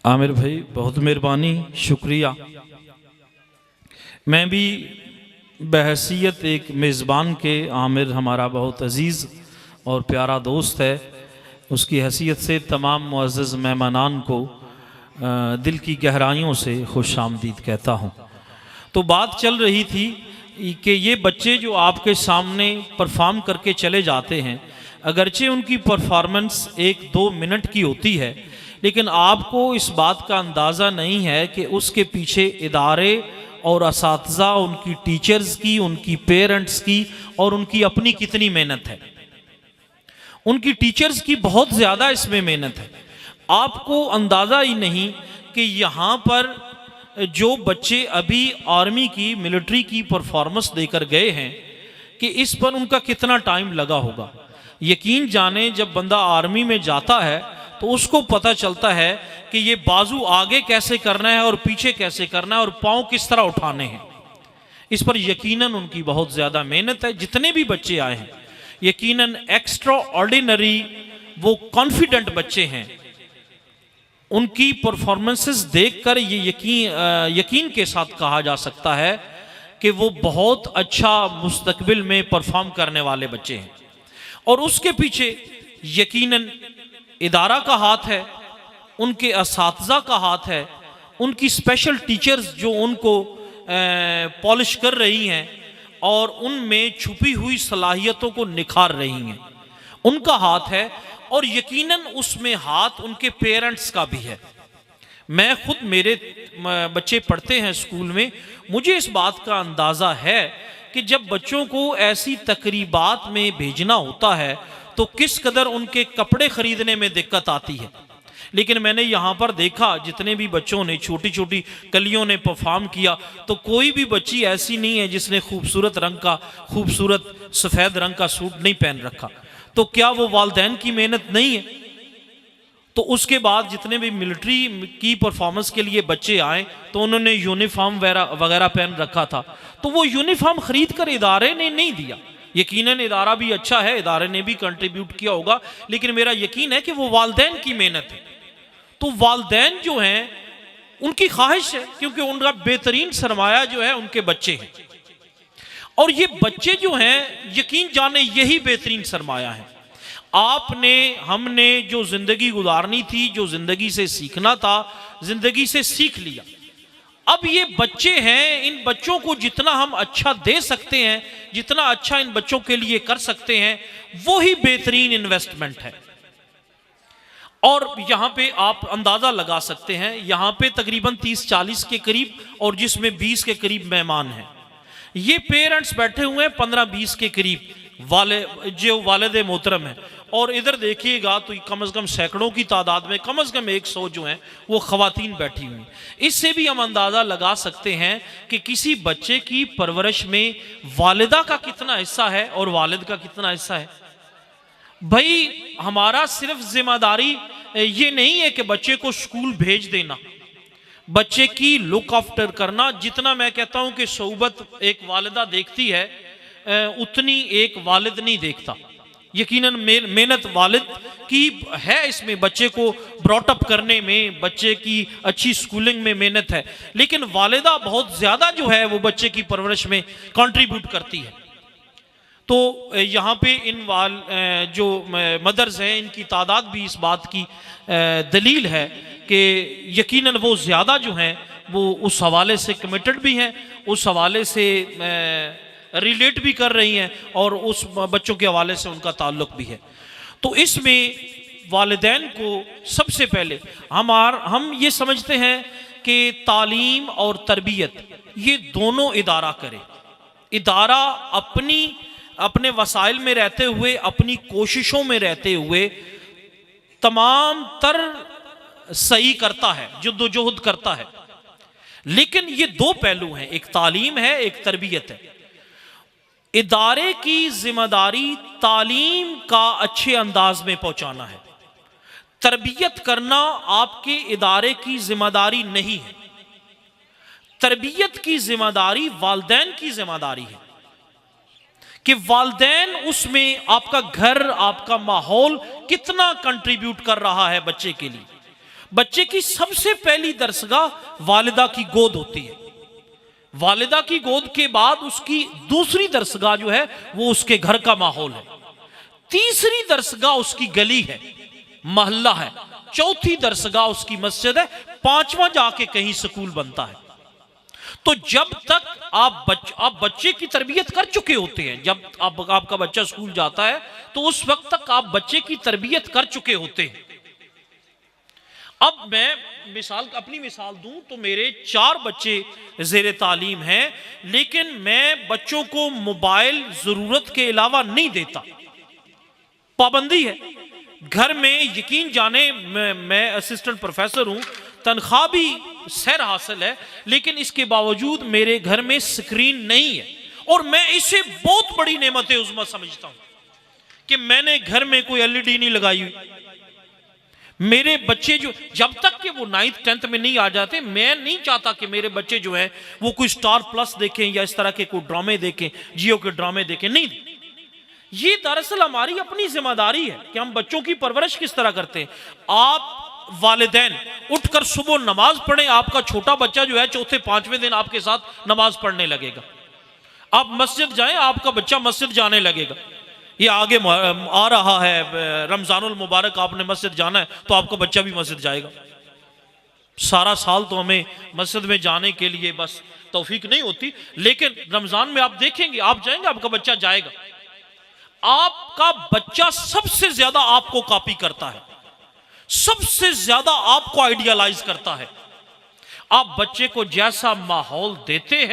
आमिर भाई बहुत मेहरबानी, शुक्रिया। मैं भी बहैसियत एक मेज़बान के, आमिर हमारा बहुत अजीज़ और प्यारा दोस्त है, उसकी हैसियत से तमाम मुअज़्ज़ज़ मेहमानान को दिल की गहराइयों से खुश आमदीद कहता हूँ। तो बात चल रही थी कि ये बच्चे जो आपके सामने परफॉर्म करके चले जाते हैं, अगरचे उनकी परफॉर्मेंस 1-2 मिनट की होती है, लेकिन आपको इस बात का अंदाज़ा नहीं है कि उसके पीछे इदारे और असातिज़ा, उनकी टीचर्स की, उनकी पेरेंट्स की और उनकी अपनी कितनी मेहनत है। उनकी टीचर्स की बहुत ज़्यादा इसमें मेहनत है। आपको अंदाज़ा ही नहीं कि यहाँ पर जो बच्चे अभी आर्मी की, मिलिट्री की परफॉर्मेंस देकर गए हैं कि इस पर उनका कितना टाइम लगा होगा। यकीन जाने जब बंदा आर्मी में जाता है तो उसको पता चलता है कि ये बाजू आगे कैसे करना है और पीछे कैसे करना है और पाँव किस तरह उठाने हैं। इस पर यकीनन उनकी बहुत ज़्यादा मेहनत है। जितने भी बच्चे आए हैं यकीनन एक्स्ट्रा ऑर्डिनरी, वो कॉन्फिडेंट बच्चे हैं। उनकी परफॉर्मेंसेस देखकर ये यकीन के साथ कहा जा सकता है कि वो बहुत अच्छा मुस्तकबिल में परफॉर्म करने वाले बच्चे हैं। और उसके पीछे यकीनन इदारा का हाथ है, उनके असातिज़ा का हाथ है, उनकी स्पेशल टीचर्स जो उनको पॉलिश कर रही हैं और उनमें छुपी हुई सलाहियतों को निखार रही हैं, उनका हाथ है। और यकीनन उसमें हाथ उनके पेरेंट्स का भी है। मैं खुद, मेरे बच्चे पढ़ते हैं स्कूल में, मुझे इस बात का अंदाज़ा है कि जब बच्चों को ऐसी तकरीबात में भेजना होता है तो किस कदर उनके कपड़े खरीदने में दिक्कत आती है। लेकिन मैंने यहाँ पर देखा जितने भी बच्चों ने, छोटी छोटी कलियों ने परफॉर्म किया, तो कोई भी बच्ची ऐसी नहीं है जिसने खूबसूरत रंग का, खूबसूरत सफ़ेद रंग का सूट नहीं पहन रखा। तो क्या वो वालिदैन की मेहनत नहीं है? तो उसके बाद जितने भी मिलिट्री की परफॉर्मेंस के लिए बच्चे आए तो उन्होंने यूनिफॉर्म वगैरह पहन रखा था, तो वो यूनिफॉर्म खरीद कर इदारे ने नहीं दिया। यकीनन इदारा भी अच्छा है, इदारे ने भी कंट्रीब्यूट किया होगा, लेकिन मेरा यकीन है कि वो वालिदैन की मेहनत है। तो वालिदैन जो हैं उनकी ख्वाहिश है, क्योंकि उनका बेहतरीन सरमाया जो है उनके बच्चे हैं। और ये बच्चे जो हैं यकीन जाने यही बेहतरीन सरमाया है। आपने, हमने जो जिंदगी गुजारनी थी, जो जिंदगी से सीखना था, जिंदगी से सीख लिया। अब ये बच्चे हैं, इन बच्चों को जितना हम अच्छा दे सकते हैं, जितना अच्छा इन बच्चों के लिए कर सकते हैं, वो ही बेहतरीन इन्वेस्टमेंट है। और यहाँ पे आप अंदाज़ा लगा सकते हैं, यहाँ पे तकरीबन 30-40 के करीब और जिसमें 20 के करीब मेहमान हैं। ये पेरेंट्स बैठे हुए हैं 15-20 के करीब, वाले जो वालिद मोहतरम हैं। और इधर देखिएगा तो कम से कम सैकड़ों की तादाद में कम से कम 100 जो हैं वो ख़वातीन बैठी हुई। इससे भी हम अंदाज़ा लगा सकते हैं कि किसी बच्चे की परवरिश में वालिदा का कितना हिस्सा है और वालिद का कितना हिस्सा है। भाई हमारा सिर्फ जिम्मेदारी ये नहीं है कि बच्चे को स्कूल भेज देना, बच्चे की लुक आफ्टर करना। जितना मैं कहता हूं कि सोबत एक वालिदा देखती है उतनी एक वालिद नहीं देखता। यकीनन मेहनत वालिद की है, इसमें बच्चे को ब्रॉटअप करने में, बच्चे की अच्छी स्कूलिंग में मेहनत है, लेकिन वालिदा बहुत ज़्यादा जो है वो बच्चे की परवरिश में कंट्रीब्यूट करती है। तो यहाँ पे इन जो मदर्स हैं इनकी तादाद भी इस बात की दलील है कि यकीनन वो ज़्यादा जो हैं वो उस हवाले से कमिटेड भी हैं, उस हवाले से रिलेट भी कर रही हैं और उस बच्चों के हवाले से उनका ताल्लुक़ भी है। तो इसमें वालिदैन को सबसे पहले हम ये समझते हैं कि तालीम और तरबियत ये दोनों इदारा करे। इदारा अपने वसाइल में रहते हुए, अपनी कोशिशों में रहते हुए तमाम तर सही करता है, जद्दोजहद करता है, लेकिन ये दो पहलू हैं, एक तालीम है, एक तरबियत है। इदारे की जिम्मेदारी तालीम का अच्छे अंदाज में पहुंचाना है, तरबियत करना आपके इदारे की जिम्मेदारी नहीं है। तरबियत की जिम्मेदारी वालिदैन की जिम्मेदारी है कि वालिदैन उसमें, आपका घर, आपका माहौल कितना कंट्रीब्यूट कर रहा है बच्चे के लिए। बच्चे की सबसे पहली दरसगाह वालिदा की गोद होती है। वालिदा की गोद के बाद उसकी दूसरी दरसगाह जो है वो उसके घर का माहौल है। तीसरी दरसगाह उसकी गली है, मोहल्ला है। चौथी दरसगाह उसकी मस्जिद है। पांचवा जाके कहीं स्कूल बनता है। तो जब तक आप बच्चे की तरबियत कर चुके होते हैं, जब आपका बच्चा स्कूल जाता है तो उस वक्त तक आप बच्चे की तरबियत कर चुके होते हैं। अब मैं अपनी मिसाल दूं तो मेरे 4 बच्चे ज़ेरे तालीम हैं, लेकिन मैं बच्चों को मोबाइल जरूरत के अलावा नहीं देता। पाबंदी है घर में। यकीन जाने मैं असिस्टेंट प्रोफेसर हूं, तनख्वाह भी सैर हासिल है, लेकिन इसके बावजूद मेरे घर में स्क्रीन नहीं है। और मैं इसे बहुत बड़ी नेमत उज़्मा समझता हूं कि मैंने घर में कोई एलईडी नहीं लगाई हुई। मेरे बच्चे जो जब तक कि वो 9th 10th में नहीं आ जाते, मैं नहीं चाहता कि मेरे बच्चे जो हैं वो कोई स्टार प्लस देखें या इस तरह के कोई ड्रामे देखें, जियो के ड्रामे देखें। नहीं, ये दरअसल हमारी अपनी जिम्मेदारी है कि हम बच्चों की परवरिश किस तरह करते हैं। आप वालिदैन उठकर सुबह नमाज पढ़ें। आपका छोटा बच्चा जो है 4-5वें दिन आपके साथ नमाज पढ़ने लगेगा। आप मस्जिद जाएं, आपका बच्चा मस्जिद जाने लगेगा। ये आगे आ रहा है रमजानुल मुबारक, आपने मस्जिद जाना है तो आपका बच्चा भी मस्जिद जाएगा। सारा साल तो हमें मस्जिद में जाने के लिए बस तौफीक नहीं होती, लेकिन रमजान में आप देखेंगे, आप जाएंगे, आपका बच्चा जाएगा। आपका बच्चा सबसे ज्यादा आपको कॉपी करता है, सबसे ज्यादा आपको आइडियलाइज करता है। आप बच्चे को जैसा माहौल देते हैं